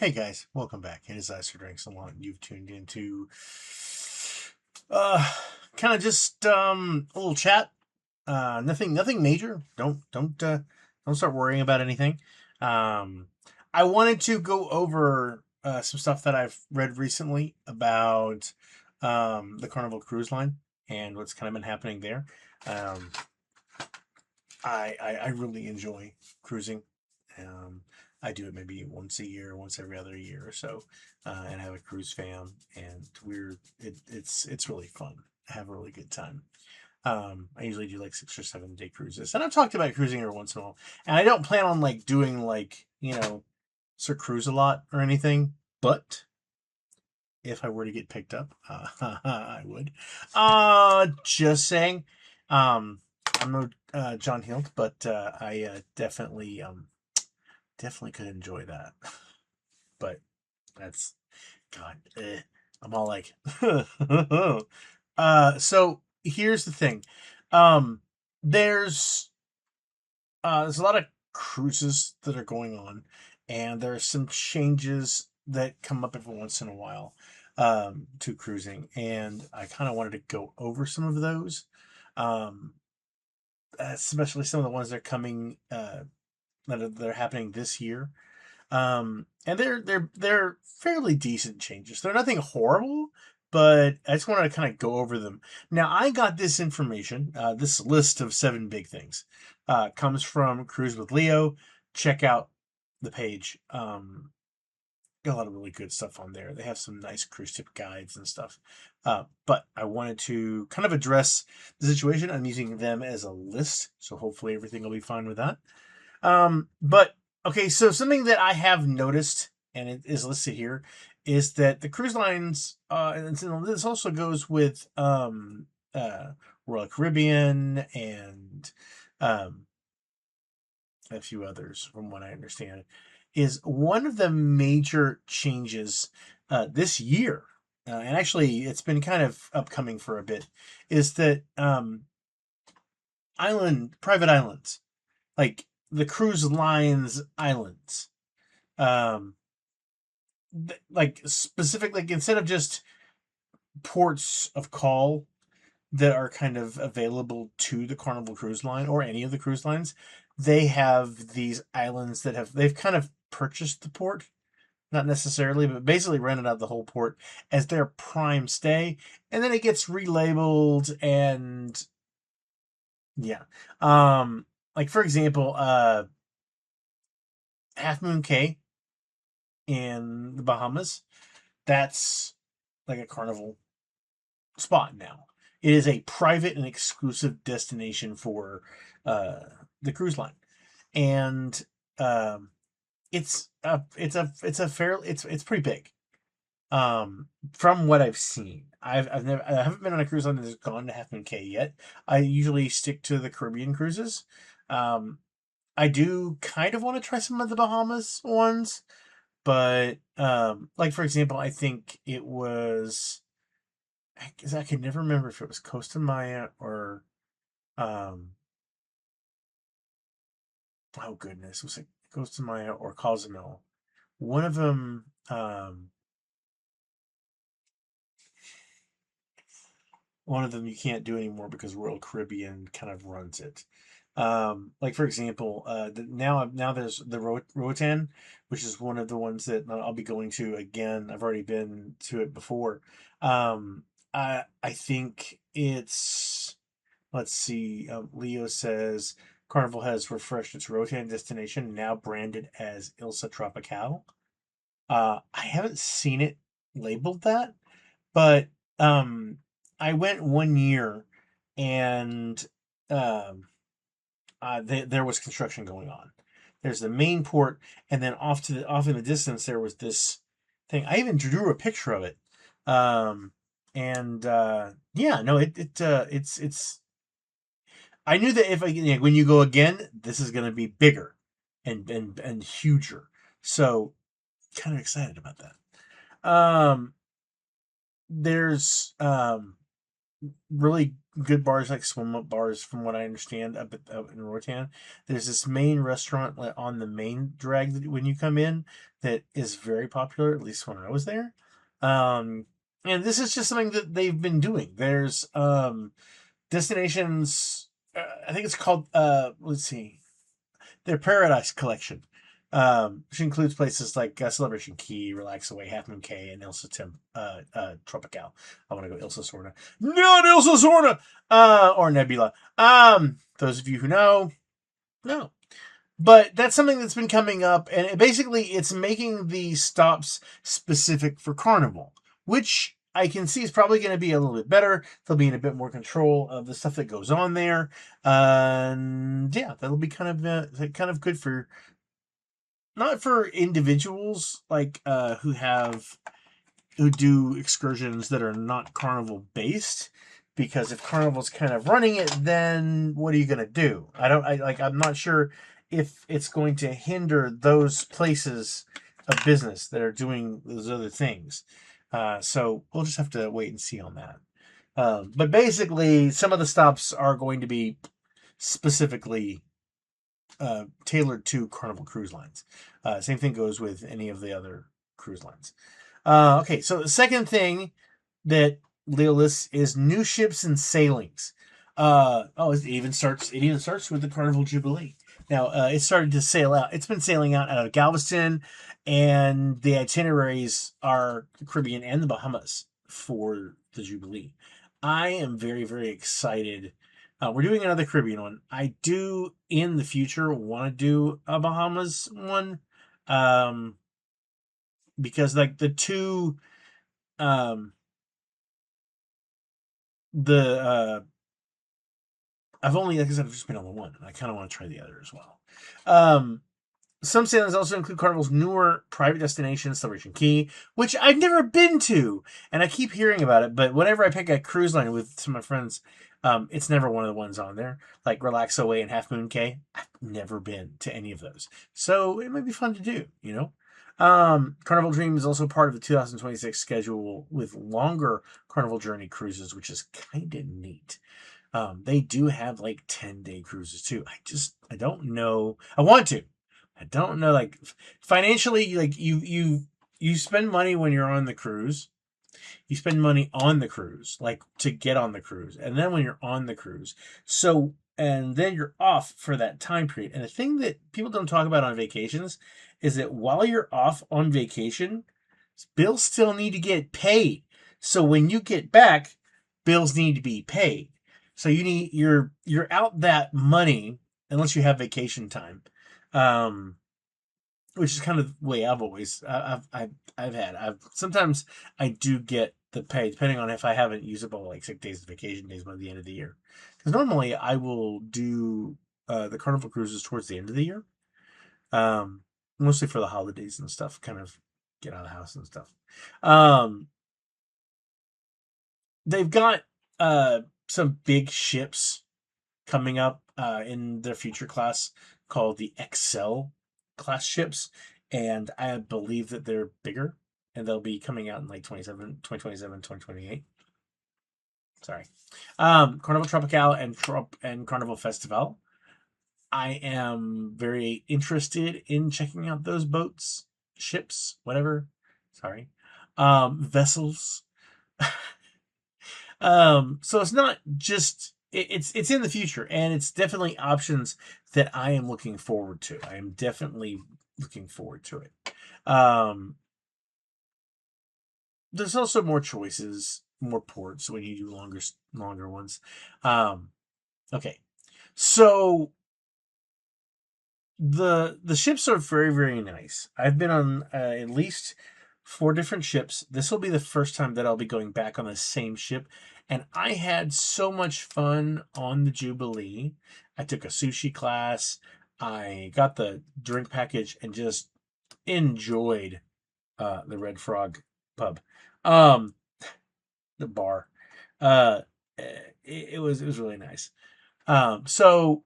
Hey guys, welcome back. It is Ice for Drinks Along. You've tuned into kind of just a little chat. Nothing major. Don't start worrying about anything. Um I wanted to go over some stuff that I've read recently about the Carnival Cruise Line and what's kind of been happening there. Um I really enjoy cruising. Um, I do it maybe once a year, once every other year or so, and I have a cruise fam, and it's really fun. I have a really good time. I usually do like 6 or 7 day cruises, and I've talked about cruising every once in a while. And I don't plan on like doing like Sir Cruise a lot or anything, but if I were to get picked up, I would. Just saying. Um, I'm no John Hilt, but I definitely could enjoy that. But that's God. I'm all like, so here's the thing. Um, there's there's a lot of cruises that are going on, and there are some changes that come up every once in a while to cruising, and I kind of wanted to go over some of those, um, especially some of the ones that are coming that are happening this year. And they're fairly decent changes. They're nothing horrible, but I just wanted to kind of go over them. Now, I got this information, this list of 7 big things, comes from Cruise with Leo. Check out the page. Got a lot of really good stuff on there. They have some nice cruise tip guides and stuff. But I wanted to kind of address the situation. I'm using them as a list, so hopefully everything will be fine with that. But okay, so something that I have noticed, and it is listed here, is that the cruise lines, and this also goes with Royal Caribbean and um, a few others, from what I understand, is one of the major changes this year, and actually it's been kind of upcoming for a bit, is that private islands, like the cruise lines islands, um like specific, like instead of just ports of call that are kind of available to the Carnival Cruise Line or any of the cruise lines, they have these islands that they've kind of purchased the port, not necessarily, but basically rented out the whole port as their prime stay, and then it gets relabeled. And yeah, like for example, Half Moon Cay in the Bahamas, that's like a Carnival spot now. It is a private and exclusive destination for uh, the cruise line, and um, it's a fair it's pretty big. From what I've seen, I haven't been on a cruise line that's gone to Half Moon Cay yet. I usually stick to the Caribbean cruises. Um, I do kind of want to try some of the Bahamas ones, but like for example, I think it was because I could never remember if it was Costa Maya or um oh goodness, was it Costa Maya or Cozumel? One of them, you can't do anymore because Royal Caribbean kind of runs it. Like for example, now there's the Roatan, which is one of the ones that I'll be going to again. I've already been to it before. I think it's, let's see. Leo says Carnival has refreshed its Rotan destination, now branded as Ilsa Tropical. I haven't seen it labeled that, but um, I went one year, and um, there was construction going on. There's the main port, and then off in the distance there was this thing. I even drew a picture of it. Um, and yeah, no, it's. I knew that if when you go again, this is going to be bigger and huger. So kind of excited about that. There's really good bars, like swim up bars, from what I understand, up in Rotan. There's this main restaurant on the main drag that when you come in that is very popular, at least when I was there. Um, and this is just something that they've been doing. There's destinations. I think it's called. Let's see, their Paradise Collection, which includes places like Celebration Key, Relax Away, Half Moon Cay, and Tropical. I want to go Ilsa Sorna. Not Ilsa Sorna! Or Nebula. Those of you who know, no. But that's something that's been coming up, and it's making the stops specific for Carnival, which I can see is probably going to be a little bit better. They'll be in a bit more control of the stuff that goes on there, and yeah, that'll be kind of good for, not for individuals like who do excursions that are not Carnival based, because if Carnival's kind of running it, then what are you going to do? I'm not sure if it's going to hinder those places of business that are doing those other things. So we'll just have to wait and see on that. But basically, some of the stops are going to be specifically tailored to Carnival Cruise Lines. Same thing goes with any of the other cruise lines. Okay, so the second thing that Leo lists is new ships and sailings. It even starts with the Carnival Jubilee. Now, it started to sail out. It's been sailing out of Galveston, and the itineraries are the Caribbean and the Bahamas for the Jubilee. I am very, very excited. We're doing another Caribbean one. I do, in the future, want to do a Bahamas one. Because like the two, the I've only, like I said, I've just been on the one, and I kind of want to try the other as well. Some sailings also include Carnival's newer private destination, Celebration Key, which I've never been to, and I keep hearing about it. But whenever I pick a cruise line with some of my friends, it's never one of the ones on there, like Relax Away and Half Moon Cay. I've never been to any of those, so it might be fun to do. Carnival Dream is also part of the 2026 schedule with longer Carnival Journey cruises, which is kind of neat. They do have like 10-day cruises too. I don't know. I want to. I don't know. Like financially, like you spend money when you're on the cruise. You spend money on the cruise, like to get on the cruise, and then when you're on the cruise, and then you're off for that time period. And the thing that people don't talk about on vacations is that while you're off on vacation, bills still need to get paid. So when you get back, bills need to be paid. So you're out that money unless you have vacation time, which is kind of the way I've sometimes I do get the pay depending on if I haven't used up all like sick days and vacation days by the end of the year. Because normally I will do the Carnival cruises towards the end of the year, mostly for the holidays and stuff. Kind of get out of the house and stuff. They've got some big ships coming up in their future class called the Excel class ships, and I believe that they're bigger, and they'll be coming out in like 2027, 2028. Sorry. Carnival Tropical and Carnival Festival. I am very interested in checking out those boats, ships, whatever. Sorry. Vessels. So it's not just it's in the future, and it's definitely options that I am looking forward to. I am definitely looking forward to it. There's also more choices, more ports when you do longer ones. Okay, so the ships are very, very nice. I've been on at least 4 different ships. This will be the first time that I'll be going back on the same ship, and I had so much fun on the Jubilee. I took a sushi class. I got the drink package and just enjoyed the Red Frog pub, the bar. Uh, it was really nice. So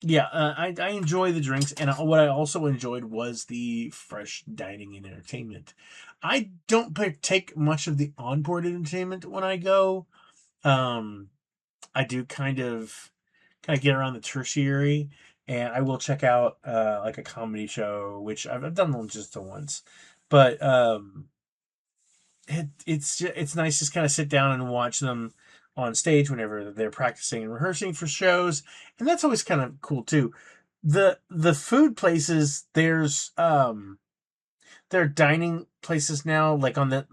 yeah, I enjoy the drinks, and what I also enjoyed was the fresh dining and entertainment. I don't partake much of the onboard entertainment when I go. I do kind of get around the tertiary, and I will check out like a comedy show, which I've done them just the once, but it's nice to just kind of sit down and watch them on stage whenever they're practicing and rehearsing for shows, and that's always kind of cool too. The food places, there are dining places now, like on the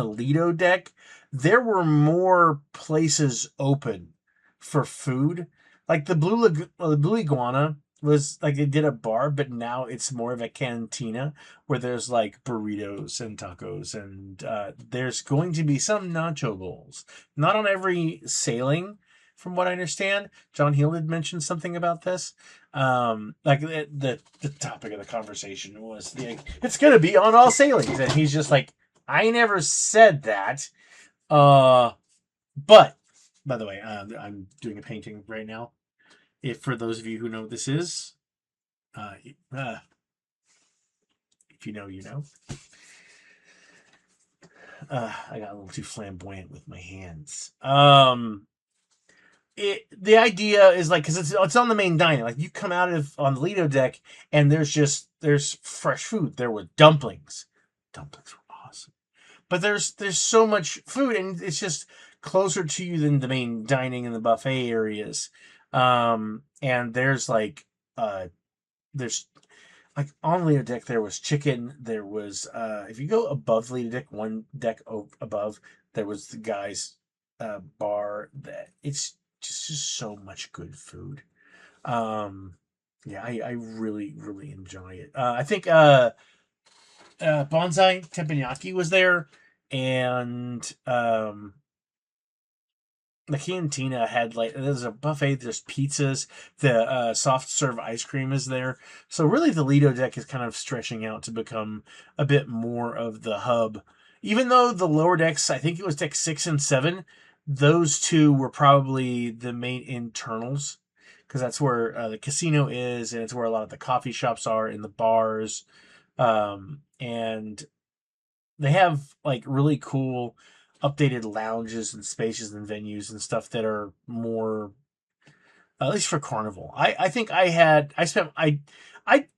Lido deck. There were more places open for food. Like the Blue Iguana was like they did a bar, but now it's more of a cantina where there's like burritos and tacos, and there's going to be some nacho bowls. Not on every sailing, from what I understand. John Hill had mentioned something about this. Like the topic of the conversation was it's gonna be on all sailings, and he's just like, I never said that. But by the way, I'm doing a painting right now. If for those of you who know what this is, uh, uh, if you know, you know. I got a little too flamboyant with my hands. The idea is like because it's on the main dining. Like you come out of on the Lido deck and there's fresh food. There were dumplings. Dumplings were awesome. But there's so much food and it's just closer to you than the main dining and the buffet areas. And there's like on Lido deck there was chicken. There was if you go above Lido deck, one deck above, there was the guy's bar. That it's just so much good food. Um, yeah, I really really enjoy it. I think Bonsai Teppanyaki was there, and the cantina had like there's a buffet, there's pizzas, the soft serve ice cream is there. So really, the Lido deck is kind of stretching out to become a bit more of the hub. Even though the lower decks, I think it was deck 6 and 7, those two were probably the main internals because that's where the casino is, and it's where a lot of the coffee shops are and the bars. And they have like really cool updated lounges and spaces and venues and stuff that are more at least for carnival. I think I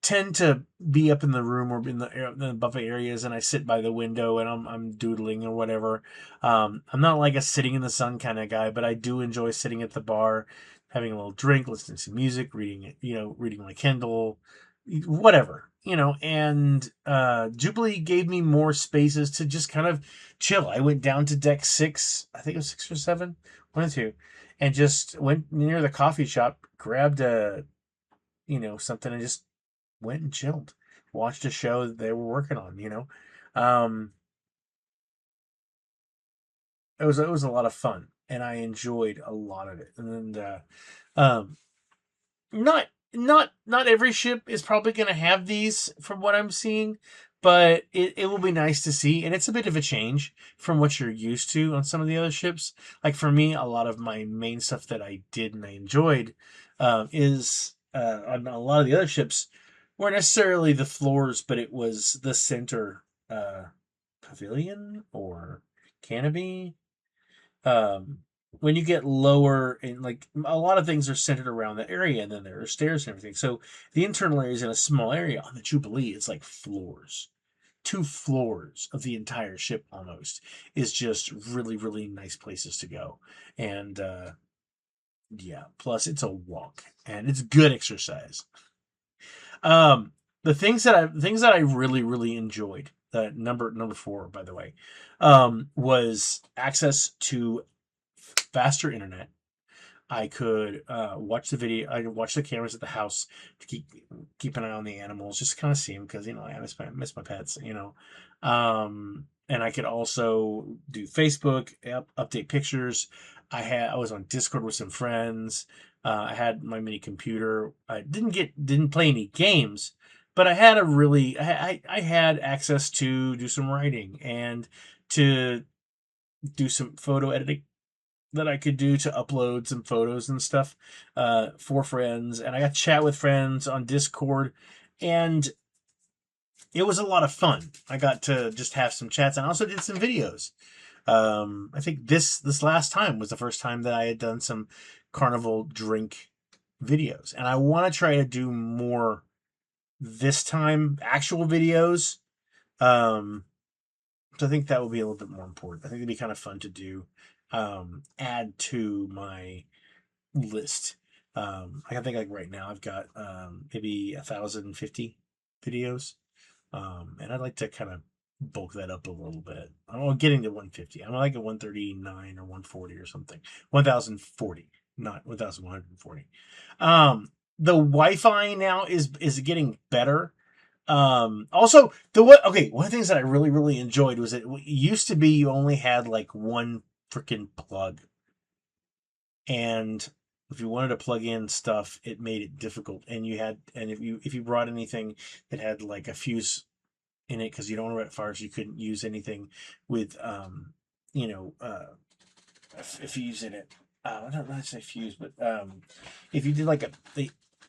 tend to be up in the room or in the buffet areas and I sit by the window and I'm doodling or whatever. I'm not like a sitting in the sun kind of guy, but I do enjoy sitting at the bar, having a little drink, listening to music, reading my Kindle, whatever. And Jubilee gave me more spaces to just kind of chill. I went down to deck 6, I think it was 6 or 7, one or two, and just went near the coffee shop, grabbed something, and just went and chilled, watched a show that they were working on. Um, it was a lot of fun, and I enjoyed a lot of it. And um, not every ship is probably going to have these from what I'm seeing, but it will be nice to see, and it's a bit of a change from what you're used to on some of the other ships. Like for me, a lot of my main stuff that I did and I enjoyed is on a lot of the other ships weren't necessarily the floors, but it was the center pavilion or canopy. um, when you get lower and like a lot of things are centered around the area and then there are stairs and everything. So the internal area is in a small area. On the Jubilee, it's like floors. 2 floors of the entire ship almost is just really, really nice places to go. And yeah, plus it's a walk and it's good exercise. Um, the things that I really, really enjoyed, number 4, by the way, was access to faster internet. I could watch the video. I could watch the cameras at the house to keep an eye on the animals, just kind of see them because I miss my pets. And I could also do Facebook, update pictures. I was on Discord with some friends. I had my mini computer. I didn't play any games, but I had access to do some writing and to do some photo editing that I could do to upload some photos and stuff for friends. And I got to chat with friends on Discord, and it was a lot of fun. I got to just have some chats, and I also did some videos. I think this last time was the first time that I had done some carnival drink videos, and I want to try to do more this time, actual videos. Um, so I think that will be a little bit more important. I think it'd be kind of fun to do. Add to my list. I think like right now I've got maybe 1,050 videos, and I'd like to kind of bulk that up a little bit. I'm getting to 150. I'm like at 139 or 140 or something. 1,040, not 1,140. The Wi-Fi now is getting better. Also, one of the things that I really enjoyed was that it used to be you only had like one freaking plug, and if you wanted to plug in stuff, it made it difficult. And if you brought anything that had like a fuse in it, because you don't want to let fires, you couldn't use anything with you know a fuse in it. I don't know how to say fuse, but if you did like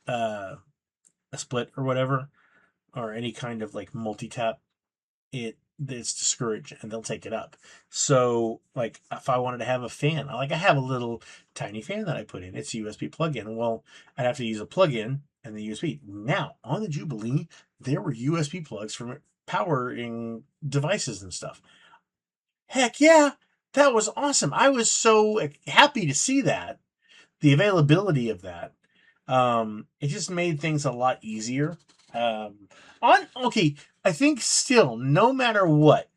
uh, a split or whatever, or any kind of like multi-tap, it's discouraged and they'll take it up. So like if I wanted to have a fan, I have a little tiny fan that I put in. It's a USB plug-in. Well, I'd have to use a plug-in and the USB. Now on the Jubilee, there were USB plugs for powering devices and stuff. Heck yeah, that was awesome. I was so happy to see that, the availability of that. It just made things a lot easier. On okay, I think still, no matter what,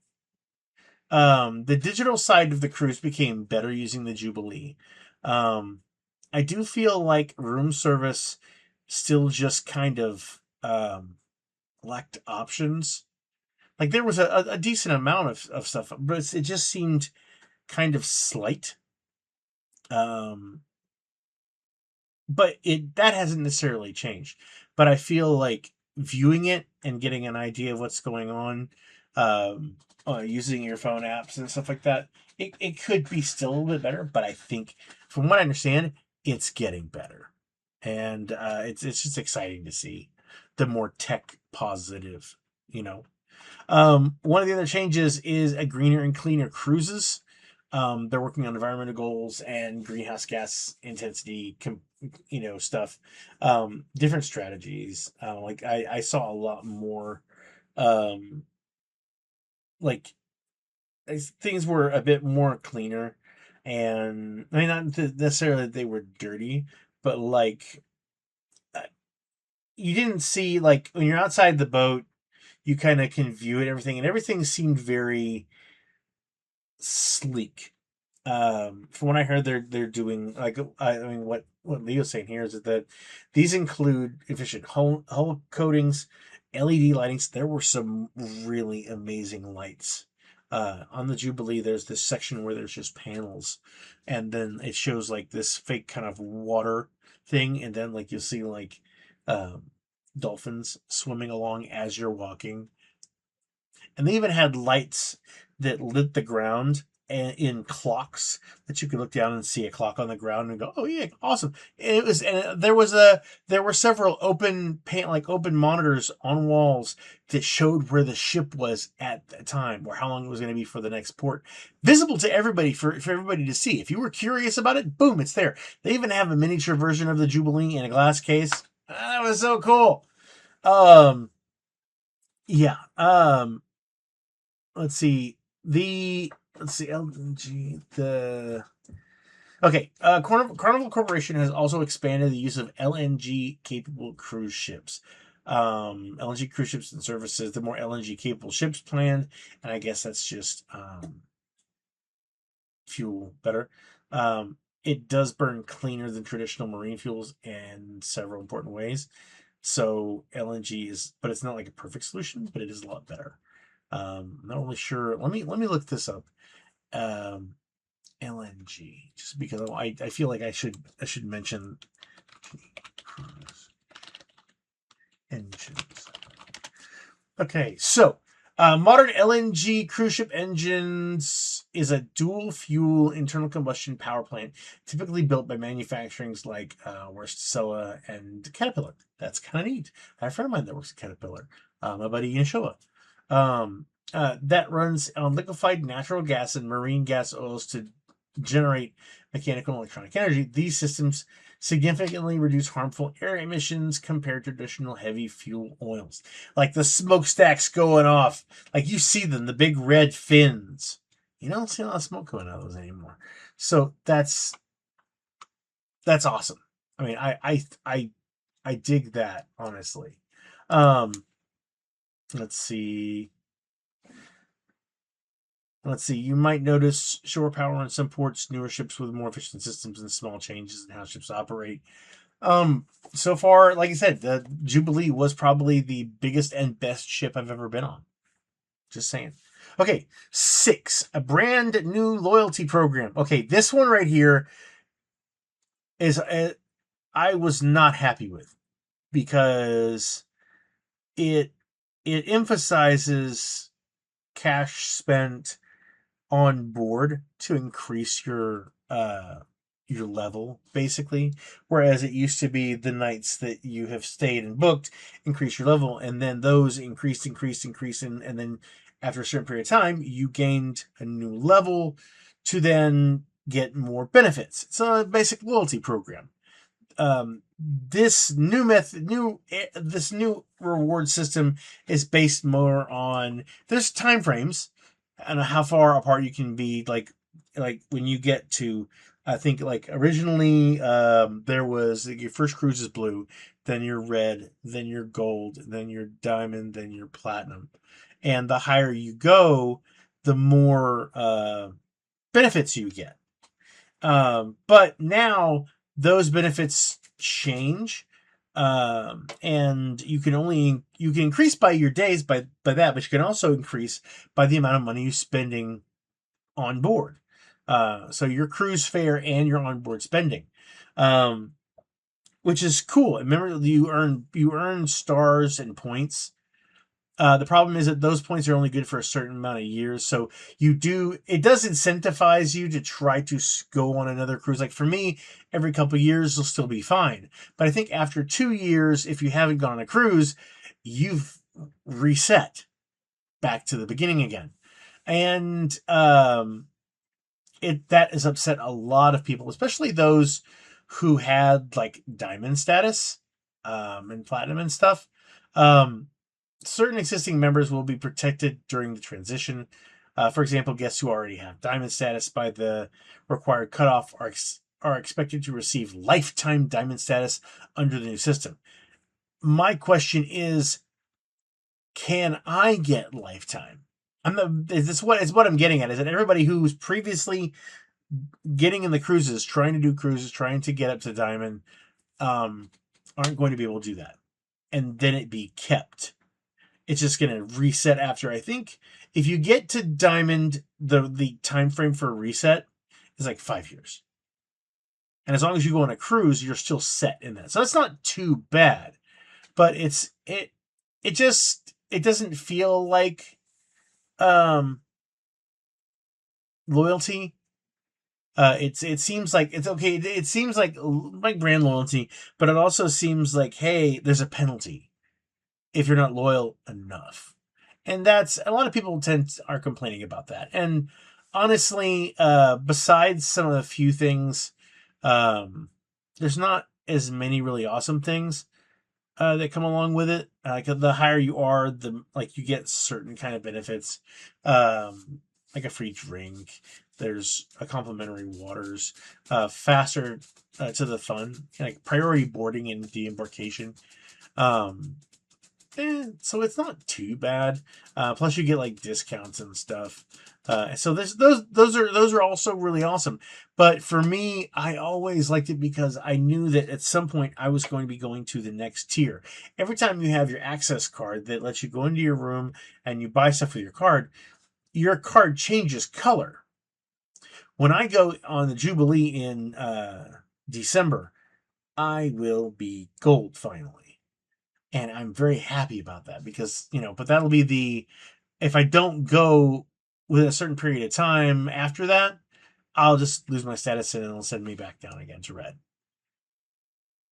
the digital side of the cruise became better using the Jubilee. Um, I do feel like room service still just kind of lacked options. Like there was a decent amount of stuff, but it just seemed kind of slight. Um, but that hasn't necessarily changed. But I feel like viewing it and getting an idea of what's going on, um, using your phone apps and stuff like that, it could be still a little bit better. But I think, from what I understand, it's getting better, and it's just exciting to see the more tech positive, you know. One of the other changes is a greener and cleaner cruises. They're working on environmental goals and greenhouse gas intensity, stuff. Different strategies. Like I saw a lot more, um, like things were a bit more cleaner, and I mean not necessarily that they were dirty, but like uh, you didn't see, like when you're outside the boat, you kind of can view it, everything, and everything seemed very sleek. From what I heard, they're doing like I mean what Leo's saying here is that these include efficient hull coatings, LED lightings. There were some really amazing lights. On the Jubilee, there's this section where there's just panels, and then it shows like this fake kind of water thing, and then like you'll see like um, dolphins swimming along as you're walking, and they even had lights that lit the ground in clocks that you could look down and see a clock on the ground and go, "Oh yeah, awesome!" And there were several open monitors on walls that showed where the ship was at the time, or how long it was going to be for the next port, visible to everybody for everybody to see. If you were curious about it, boom, it's there. They even have a miniature version of the Jubilee in a glass case. That was so cool. Um, yeah. Let's see LNG the okay. Carnival Corporation has also expanded the use of LNG capable cruise ships. LNG cruise ships and services, the more LNG capable ships planned, and I guess that's just fuel better. It does burn cleaner than traditional marine fuels in several important ways. So LNG is, but it's not like a perfect solution, but it is a lot better. Not really sure. Let me look this up. Um, LNG, just because I feel like I should mention cruise engines. Okay, so modern LNG cruise ship engines is a dual fuel internal combustion power plant, typically built by manufacturers like Wärtsilä and Caterpillar. That's kind of neat. I have a friend of mine that works at Caterpillar, my buddy Yashoa. that runs on liquefied natural gas and marine gas oils to generate mechanical and electronic energy. These systems significantly reduce harmful air emissions compared to traditional heavy fuel oils. Like the smokestacks going off, like you see them, the big red fins. You don't see a lot of smoke coming out of those anymore. So that's awesome. I mean, I dig that, honestly. Um, let's see. Let's see. You might notice shore power on some ports, newer ships with more efficient systems, and small changes in how ships operate. So far, like I said, the Jubilee was probably the biggest and best ship I've ever been on. Just saying. Okay, 6, a brand new loyalty program. Okay, this one right here is I was not happy with, because it it emphasizes cash spent on board to increase your level, basically, whereas it used to be the nights that you have stayed and booked increase your level, and then those increase, and then after a certain period of time you gained a new level to then get more benefits. It's a basic loyalty program. This new this new reward system is based more on, there's time frames and how far apart you can be, like when you get to, I think, like originally, there was, like, your first cruise is blue, then you're red, then you're gold, then you're diamond, then you're platinum, and the higher you go, the more benefits you get. But now those benefits change, and you can increase by your days by that, but you can also increase by the amount of money you're spending on board. So your cruise fare and your onboard spending, um, which is cool. Remember, you earn stars and points. The problem is that those points are only good for a certain amount of years. So it does incentivize you to try to go on another cruise. Like for me, every couple of years will still be fine. But I think after 2 years, if you haven't gone on a cruise, you've reset back to the beginning again. And that has upset a lot of people, especially those who had like diamond status, and platinum and stuff. Um, Certain existing members will be protected during the transition. For example, guests who already have diamond status by the required cutoff are expected to receive lifetime diamond status under the new system. My question is, can I get lifetime? Is what I'm getting at, is that everybody who's previously getting in the cruises, trying to do cruises, trying to get up to diamond, aren't going to be able to do that, and then it be kept. It's just going to reset after, I think, if you get to diamond, the time frame for a reset is like 5 years, and as long as you go on a cruise, you're still set in that. So that's not too bad, but it doesn't feel like loyalty. It seems like it's okay. It seems like brand loyalty, but it also seems like, hey, there's a penalty if you're not loyal enough. And that's, a lot of people are complaining about that. And honestly, besides some of the few things, there's not as many really awesome things that come along with it. Like the higher you are, the like you get certain kind of benefits, like a free drink. There's a complimentary waters, faster to the fun, like priority boarding and de-embarkation. Um, so it's not too bad. Plus, you get like discounts and stuff. So those are also really awesome. But for me, I always liked it because I knew that at some point I was going to be going to the next tier. Every time you have your access card that lets you go into your room and you buy stuff with your card changes color. When I go on the Jubilee in December, I will be gold finally. And I'm very happy about that because, but that'll be if I don't go with a certain period of time after that, I'll just lose my status and it'll send me back down again to red.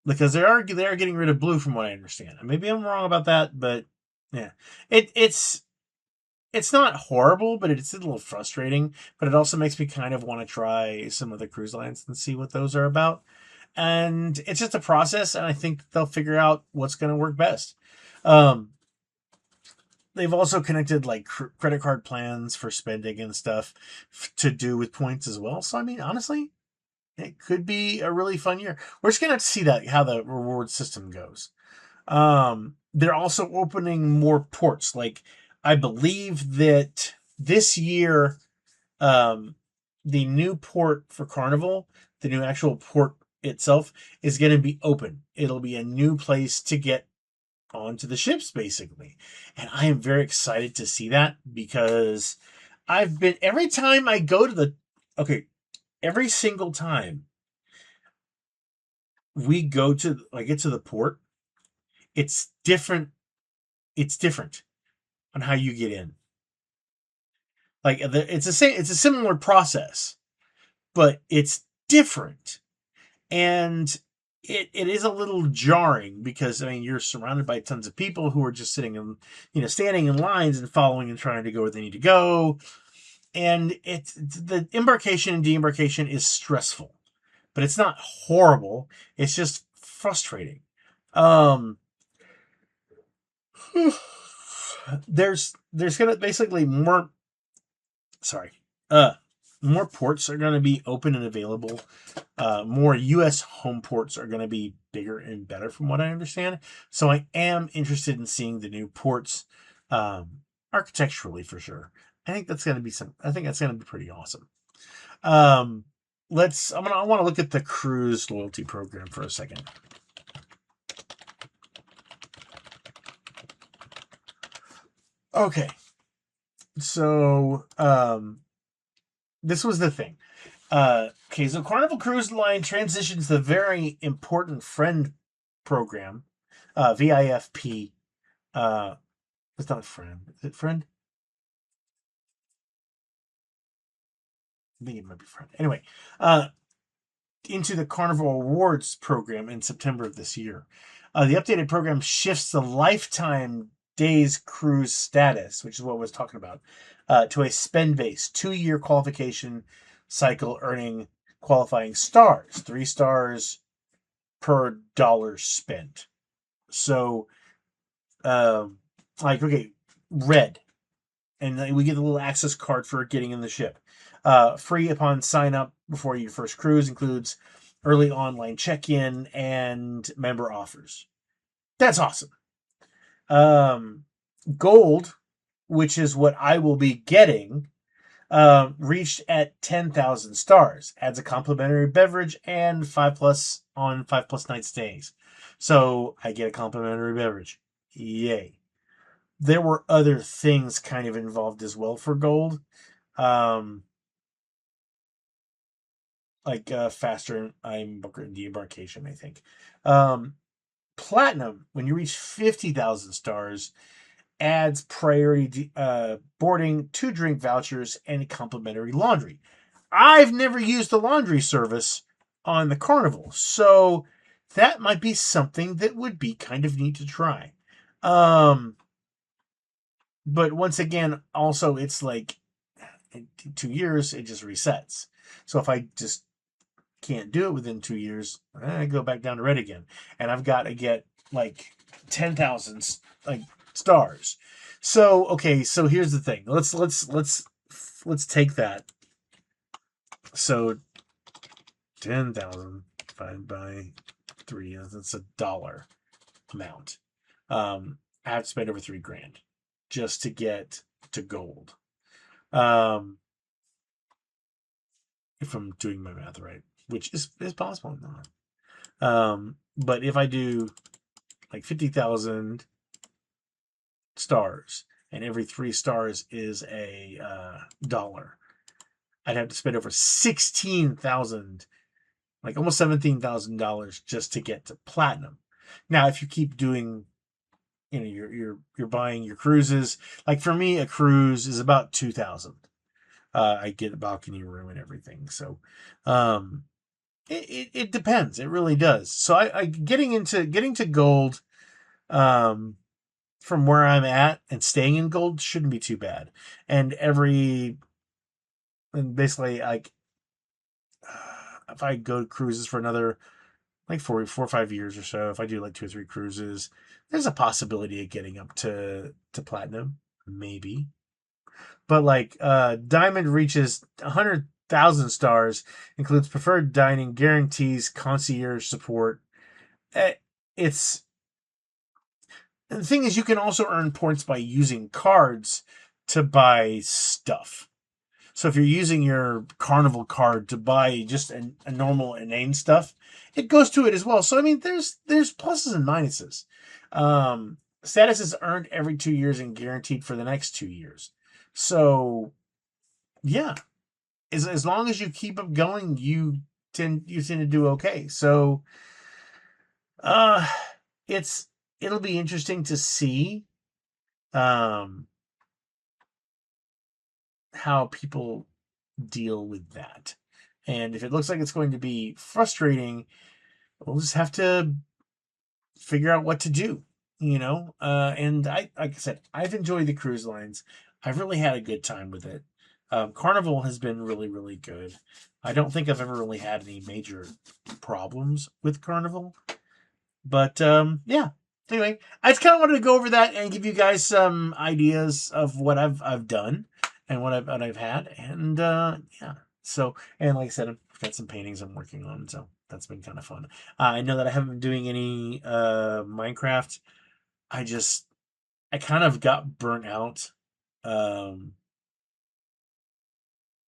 Because they are getting rid of blue from what I understand. Maybe I'm wrong about that, but yeah. It's it's not horrible, but it's a little frustrating. But it also makes me kind of want to try some of the cruise lines and see what those are about. And it's just a process, and I think they'll figure out what's going to work best. Um, they've also connected like credit card plans for spending and stuff to do with points as well. So I mean, honestly, it could be a really fun year. We're just gonna have to see that how the reward system goes. They're also opening more ports. Like I believe that this year, um, the new port for Carnival, the new actual port itself, is going to be open. It'll be a new place to get onto the ships, basically. And I am very excited to see that because I've been every time I go to the okay, every single time we go to I get to the port, it's different. It's different on how you get in. Like it's a same. It's a similar process, but it's different, and it is a little jarring because I mean you're surrounded by tons of people who are just sitting in standing in lines and following and trying to go where they need to go, and it's the embarkation and deembarkation is stressful, but it's not horrible. It's just frustrating. Um, there's gonna basically more sorry more ports are going to be open and available. More US home ports are going to be bigger and better from what I understand, so I am interested in seeing the new ports, architecturally for sure. I think that's going to be pretty awesome. um I want to look at the cruise loyalty program for a second. Okay, so this was the thing. Okay, so Carnival Cruise Line transitions the very important Friend program, VIFP. It's not Friend. Is it Friend? I think it might be Friend. Anyway, uh, into the Carnival Awards program in September of this year. The updated program shifts the lifetime days cruise status, which is what I was talking about, to a spend-based 2-year qualification cycle, earning qualifying stars, 3 stars per dollar spent. So, like, okay, red, and we get a little access card for getting in the ship. Free upon sign up before your first cruise, includes early online check in and member offers. That's awesome. Um, Gold, which is what I will be getting, reached at 10,000 stars. Adds a complimentary beverage and 5+ night stays. So I get a complimentary beverage. Yay. There were other things kind of involved as well for gold. Um, like faster deembarkation, I think. Um, Platinum, when you reach 50,000 stars, adds priority boarding, 2 drink vouchers, and complimentary laundry. I've never used the laundry service on the Carnival, so that might be something that would be kind of neat to try. Um, but once again, also it's like in 2 years it just resets. So if I just can't do it within 2 years, I go back down to red again, and I've got to get like 10,000 like stars. So okay, so here's the thing. Let's take that. So 10,000 divided by 3, that's a dollar amount. I have to spend over 3 grand just to get to gold. Um, if I'm doing my math right, which is possible. Not. But if I do like 50,000 stars, and every 3 stars is a dollar, I'd have to spend over 16,000, like almost $17,000 just to get to platinum. Now, if you keep doing, you're buying your cruises. Like for me, a cruise is about 2,000. I get a balcony room and everything. So, um, it depends. It really does. So I getting to gold. Um, from where I'm at and staying in gold shouldn't be too bad. And basically, like, if I go to cruises for another like 4 or 5 years or so, if I do like 2 or 3 cruises, there's a possibility of getting up to platinum, maybe. But like diamond reaches 100,000 stars, includes preferred dining, guarantees concierge support. Eh, It's the thing is, you can also earn points by using cards to buy stuff. So if you're using your carnival card to buy just a normal inane stuff, it goes to it as well. So I mean, there's pluses and minuses. Status is earned every 2 years and guaranteed for the next 2 years. So yeah, as long as you keep up going, you tend to do okay. So uh, it's it'll be interesting to see um how people deal with that. And if it looks like it's going to be frustrating, we'll just have to figure out what to do, you know? And like I said, I've enjoyed the cruise lines. I've really had a good time with it. Carnival has been really, really good. I don't think I've ever really had any major problems with Carnival. But yeah. Anyway, I just kind of wanted to go over that and give you guys some ideas of what I've done and what I've had, and yeah. So, and like I said, I've got some paintings I'm working on, so that's been kind of fun. I know that I haven't been doing any Minecraft. I kind of got burnt out. Um,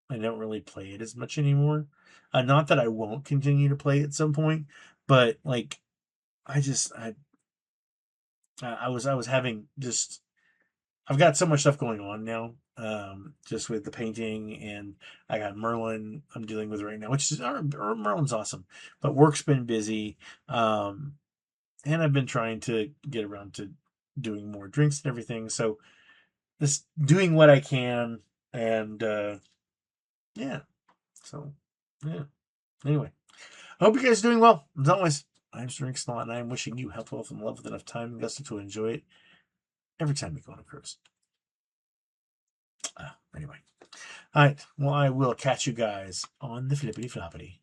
I don't really play it as much anymore. Not that I won't continue to play at some point, but like I just I was having just I've got so much stuff going on now, just with the painting, and I got Merlin I'm dealing with right now, which is Merlin's awesome, but work's been busy, and I've been trying to get around to doing more drinks and everything. So just doing what I can, and yeah. So yeah. Anyway, I hope you guys are doing well. As always, I'm Drinks Lot, and I'm wishing you health, wealth, and love with enough time and gusto to enjoy it every time you go on a cruise. Anyway. All right. Well, I will catch you guys on the flippity floppity.